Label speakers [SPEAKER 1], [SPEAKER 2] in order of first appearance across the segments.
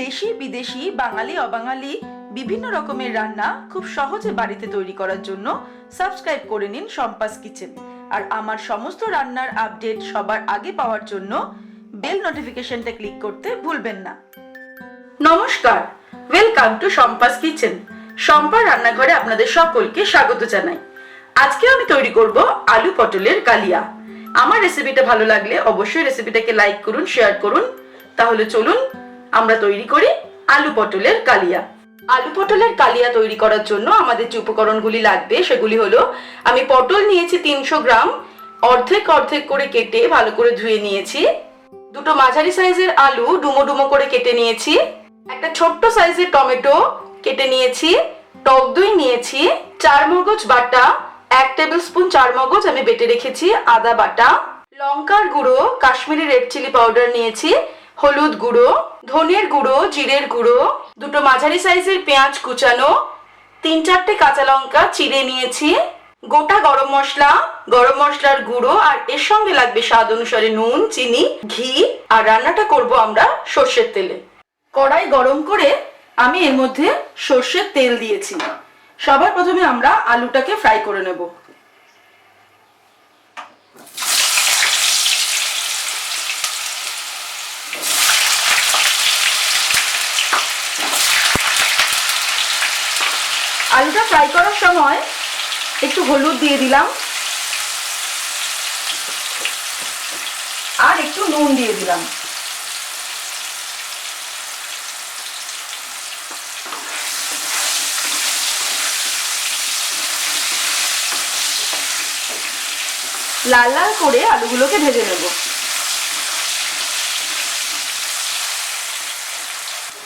[SPEAKER 1] দেশি বিদেশি বাঙালি অবাঙালি বিভিন্ন রকমের রান্না খুব সহজে বাড়িতে তৈরি করার জন্য সাবস্ক্রাইব করে নিন শম্পাস কিচেন। আর আমার সমস্ত রান্নার আপডেট সবার আগে পাওয়ার জন্য বেল নোটিফিকেশনটা ক্লিক করতে ভুলবেন না। নমস্কার, ওয়েলকাম টু শম্পাস কিচেন। শম্পার রান্নাঘরে আপনাদের সকলকে স্বাগত জানাই। আজকে আমি তৈরি করব আলু পটলের কালিয়া। আমার রেসিপিটা ভালো লাগলে অবশ্যই রেসিপিটাকে লাইক করুন, শেয়ার করুন। তাহলে চলুন আমরা তৈরি করি আলু পটলের কালিয়া। আলু পটলের কালিয়া তৈরি করার জন্য আমাদের যে উপকরণগুলি লাগবে সেগুলি হলো, আমি পটল নিয়েছি 300 গ্রাম, অর্ধেক অর্ধেক করে কেটে ভালো করে ধুয়ে নিয়েছি। দুটো মাঝারি সাইজের আলু ডুমো ডুমো করে কেটে নিয়েছি। একটা ছোট্ট সাইজের টমেটো কেটে নিয়েছি। টক দই নিয়েছি। চারমগজ বাটা 1 টেবিল স্পুন চারমগজ আমি বেটে রেখেছি। আদা বাটা, লঙ্কার গুঁড়ো, কাশ্মীরি রেড চিলি পাউডার নিয়েছি, হলুদ গুঁড়ো, ধনের গুঁড়ো, জিরের গুঁড়ো, দুটো মাঝারি সাইজের পেঁয়াজ কুচানো, 3-4টে কাঁচা লঙ্কা চিড়ে নিয়েছি, গোটা গরম মশলা, গরম মশলার গুঁড়ো, আর এর সঙ্গে লাগবে স্বাদ অনুসারে নুন, চিনি, ঘি। আর রান্নাটা করব আমরা সর্ষের তেলে। কড়াই গরম করে আমি এর মধ্যে সর্ষের তেল দিয়েছি। সবার প্রথমে আমরা আলুটাকে ফ্রাই করে নেব। আলুটা ফ্রাই করার সময় একটু হলুদ দিয়ে দিলাম আর একটু নুন দিয়ে দিলাম। লাল লাল করে আলুগুলোকে ভেজে নেব।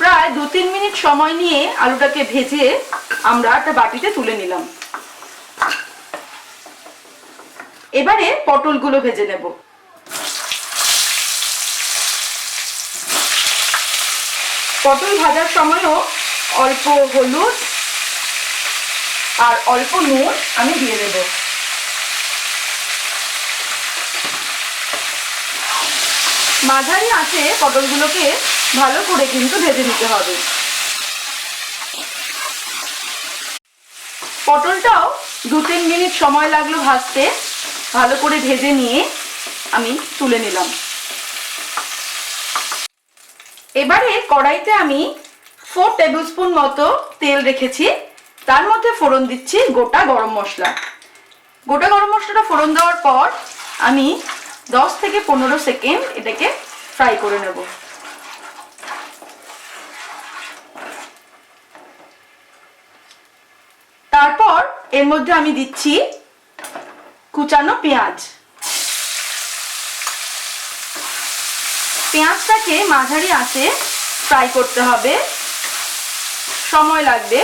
[SPEAKER 1] প্রায় 2-3 মিনিট সময় নিয়ে আলুটাকে ভেজে আমরা একটা বাটিতে তুলে নিলাম। এবারে পটলগুলো ভেজে নেব। পটল ভাজার সময়ও অল্প হলুদ আর অল্প নুন আমি দিয়ে দেব। মাঝারি আঁচে পটলগুলোকে ভালো করে কিন্তু ভেজে নিতে হবে। পটলটাও 2-3 মিনিট সময় লাগলো ভাজতে। ভালো করে ভেজে নিয়ে আমি তুলে নিলাম। এবারে কড়াইতে আমি 4 টেবিল স্পুন মতো তেল রেখেছি। তার মধ্যে ফোড়ন দিচ্ছি গোটা গরম মশলা। গোটা গরম মশলাটা ফোড়ন দেওয়ার পর আমি 10 থেকে 15 সেকেন্ড এটাকে ফ্রাই করে নেব। তারপর এর মধ্যে আমি দিচ্ছি কুচানো পেঁয়াজ। পেঁয়াজটাকে মাঝারি আঁচে ফ্রাই করতে হবে, সময় লাগবে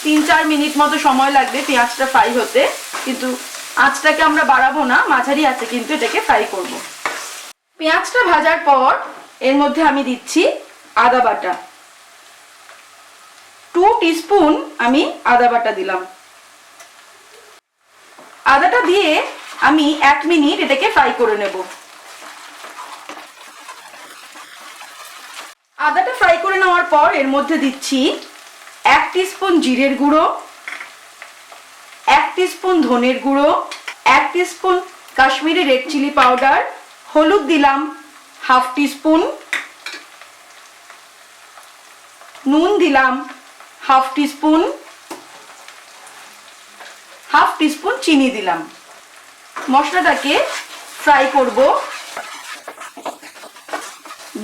[SPEAKER 1] 3-4 মিনিট মতো সময় লাগবে পেঁয়াজটা ফ্রাই হতে। কিন্তু আঁচটাকে আমরা বাড়াবো না, মাঝারি আঁচে কিন্তু এটাকে ফ্রাই করব। পেঁয়াজটা ভাজার পর এর মধ্যে আমি দিচ্ছি আদা বাটা। 2 টিস্পুন আমি আদা বাটা দিলাম। আদাটা দিয়ে আমি 1 মিনিট এটাকে ফ্রাই করে নেব। আদাটা ফ্রাই করে নেওয়ার পর এর মধ্যে দিচ্ছি 1 টিস্পুন জিরের গুঁড়ো, 1 টিস্পুন ধনের গুঁড়ো, 1 teaspoon Kashmiri red chilli powder, হলুদ দিলাম 1/2 টিস্পুন, নুন দিলাম 1/2 টিস্পুন, 1/2 টিস্পুন চিনি দিলাম। মশলাটাকে ফ্রাই করব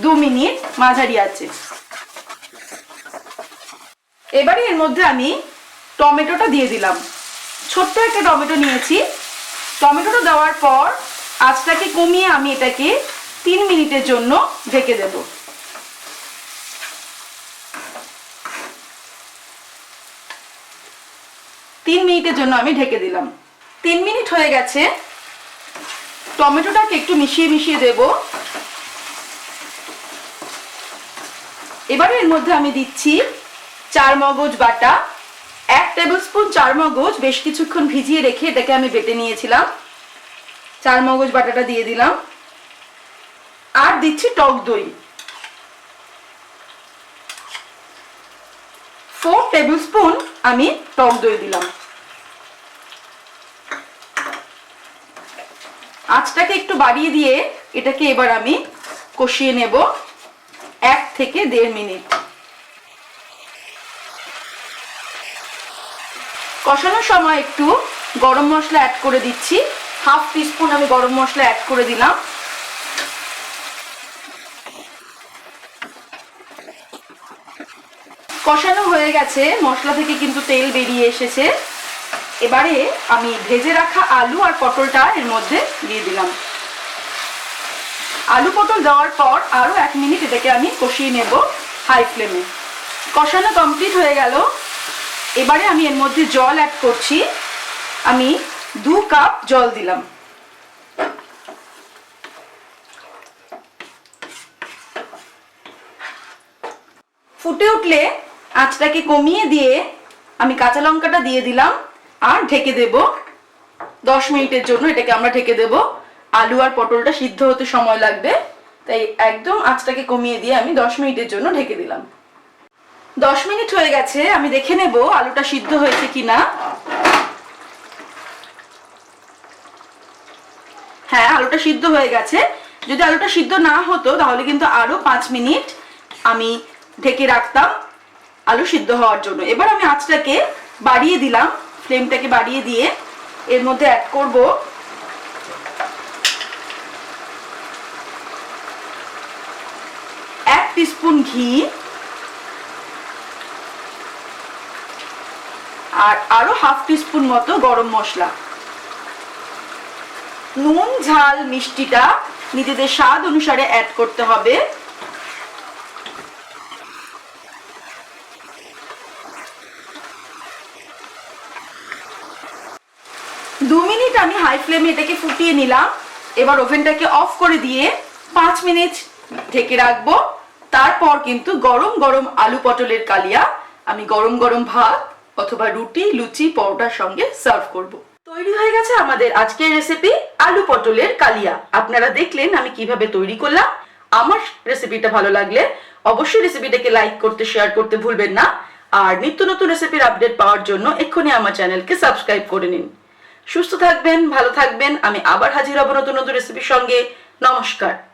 [SPEAKER 1] 2 মিনিট মাঝারি আঁচে। এবারে এর মধ্যে আমি টমেটোটা দিয়ে দিলাম। ছোট্ট একটা টমেটো নিয়েছি। টমেটোটা দেওয়ার পর আঁচটাকে কমিয়ে আমি এটাকে 3 মিনিটের জন্য ঢেকে দেব। 3 মিনিটের জন্য আমি ঢেকে দিলাম। 3 মিনিট হয়ে গেছে। টমেটোটাকে একটু মিশিয়ে মিশিয়ে দেব। এবারে এর মধ্যে আমি দিচ্ছি চারমগজ বাটা। 1 টেবিল স্পুন চারমগজ বেশ কিছুক্ষণ ভিজিয়ে রেখে এটাকে আমি বেটে নিয়েছিলাম। চারমগজ বাটাটা দিয়ে দিলাম। আর দিচ্ছি টক দই। 4 টেবিল স্পুন আমি টক দই দিলাম। আঁচটাকে একটু বাড়িয়ে দিয়ে এটাকে এবার আমি কষিয়ে নেব 1 থেকে 1.5 মিনিট। কষানোর সময় একটু গরম মশলা অ্যাড করে দিচ্ছি, 1/2 টিস্পুন আমি গরম মশলা অ্যাড করে দিলাম। কষানো হয়ে গেছে, মশলা থেকে কিন্তু তেল বেরিয়ে এসেছে। এবারে আমি ভেজে রাখা আলু আর পটলটা এর মধ্যে দিয়ে দিলাম। আলু পটল দেওয়ার পর আরো 1 মিনিট এটাকে আমি কষিয়ে নেব হাই ফ্লেমে। কষানো কমপ্লিট হয়ে গেল। এবারে আমি এর মধ্যে জল অ্যাড করছি। আমি 2 কাপ জল দিলাম। ফুটে উঠলে আঁচটাকে কমিয়ে দিয়ে আমি কাঁচা লঙ্কাটা দিয়ে দিলাম আর ঢেকে দেব 10 মিনিটের জন্য। এটাকে আমরা ঢেকে দেব, আলু আর পটলটা সিদ্ধ হতে সময় লাগবে, তাই একদম আঁচটাকে কমিয়ে দিয়ে আমি 10 মিনিটের জন্য ঢেকে দিলাম। 10 মিনিট হয়ে গেছে, আমি দেখে নেব আলুটা সিদ্ধ হয়েছে কিনা। হ্যাঁ, আলুটা সিদ্ধ হয়ে গেছে। যদি আলুটা সিদ্ধ না হতো তাহলে কিন্তু আরো 5 মিনিট আমি ঢেকে রাখতাম আলু সিদ্ধ হওয়ার জন্য। এবার আমি আঁচটাকে বাড়িয়ে দিলাম, ফ্লেমটাকে বাড়িয়ে দিয়ে এর মধ্যে অ্যাড করব 1 টিস্পুন ঘি আর আরো 1/2 টিস্পুন মতো গরম মশলা। নুন ঝাল মিষ্টিটা নিজেদের স্বাদ অনুসারে অ্যাড করতে হবে। দু মিনিট আমি হাই ফ্লেমে এটাকে ফুটিয়ে নিলাম। এবার ওভেনটাকে অফ করে দিয়ে 5 মিনিট ঢেকে রাখবো। তারপর কিন্তু গরম গরম আলু পটলের কালিয়া আমি গরম গরম ভাত অথবা রুটি, লুচি, পরোটার সঙ্গে সার্ভ করব। তৈরি হয়ে গেছে আমাদের আজকের রেসিপি আলু পটলের কালিয়া। আপনারা দেখলেন আমি কিভাবে তৈরি করলাম। আমার রেসিপিটা ভালো লাগলে অবশ্যই রেসিপিটাকে লাইক করতে, শেয়ার করতে ভুলবেন না। আর নিত্য নতুন রেসিপির আপডেট পাওয়ার জন্য এক্ষুনি আমার চ্যানেলকে সাবস্ক্রাইব করে নিন। সুস্থ থাকবেন, ভালো থাকবেন। আমি আবার হাজির হব নতুন নতুন রেসিপির সঙ্গে। নমস্কার।